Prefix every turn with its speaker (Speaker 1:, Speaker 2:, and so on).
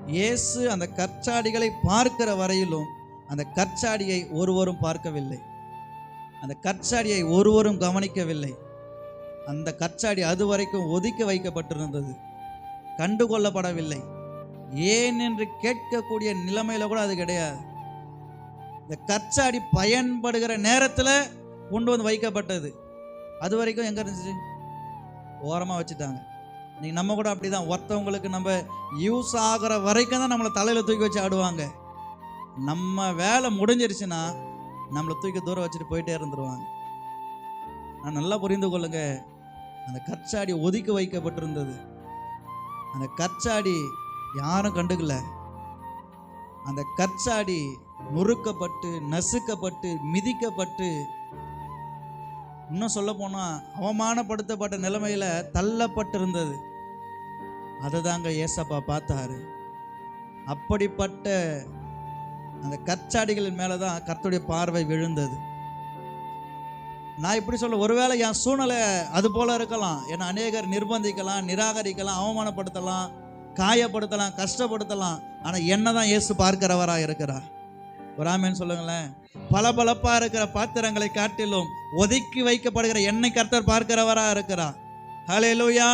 Speaker 1: இயேசு அந்த கற்சாடிகளை பார்க்கிற வரையிலும் அந்த கற்சாடியை ஒருவரும் பார்க்கவில்லை, அந்த கற்சாடியை ஒருவரும் கவனிக்கவில்லை. அந்த கற்சாடி அது வரைக்கும் ஒதுக்கி வைக்கப்பட்டிருந்தது, கண்டுகொள்ளப்படவில்லை. ஏன் என்று கேட்கக்கூடிய நிலைமையில கூட அது கிடையாது. இந்த கற்சாடி பயன்படுகிற நேரத்தில் கொண்டு வந்து வைக்கப்பட்டது, அது வரைக்கும் எங்க இருந்துச்சு? ஓரமாக வச்சுட்டாங்க. இன்னைக்கு நம்ம கூட அப்படிதான், ஒருத்தவங்களுக்கு நம்ம யூஸ் ஆகிற வரைக்கும் தான் நம்மளை தலையில் தூக்கி வச்சு ஆடுவாங்க. நம்ம வேலை முடிஞ்சிருச்சுன்னா நம்மளை தூக்கி தூரம் வச்சுட்டு போயிட்டே இருந்துருவாங்க. நான் நல்லா புரிந்து கொள்ளுங்க, அந்த கற்சாடி ஒதுக்கி வைக்கப்பட்டிருந்தது. அந்த கற்சாடி யாரும் கண்டுக்கல. அந்த கற்சாடி நொறுக்கப்பட்டு நசுக்கப்பட்டு மிதிக்கப்பட்டு, இன்னும் சொல்ல போனா அவமானப்படுத்தப்பட்ட நிலைமையில தள்ளப்பட்டிருந்தது. அதை தாங்க ஏசப்பா பார்த்தாரு. அப்படிப்பட்ட அந்த கற்சாடிகளின் மேலதான் கர்த்தருடைய பார்வை விழுந்தது. நான் இப்படி சொல்ல, ஒருவேளை என் சூழ்நிலை அது போல இருக்கலாம். ஏன்னா அநேகர் நிர்பந்திக்கலாம், நிராகரிக்கலாம், அவமானப்படுத்தலாம், காயப்படுத்தலாம், கஷ்டப்படுத்தலாம். ஆனா என்னதான் இயேசு பார்க்கிறவரா இருக்கிறார். ஒரு ஆமென் சொல்லுங்களேன். பளபளப்பா இருக்கிற பாத்திரங்களை காட்டிலும் ஒதுக்கி வைக்கப்படுகிற என்னை கர்த்தர் பார்க்கிறவரா இருக்கிறார். ஹல்லேலூயா.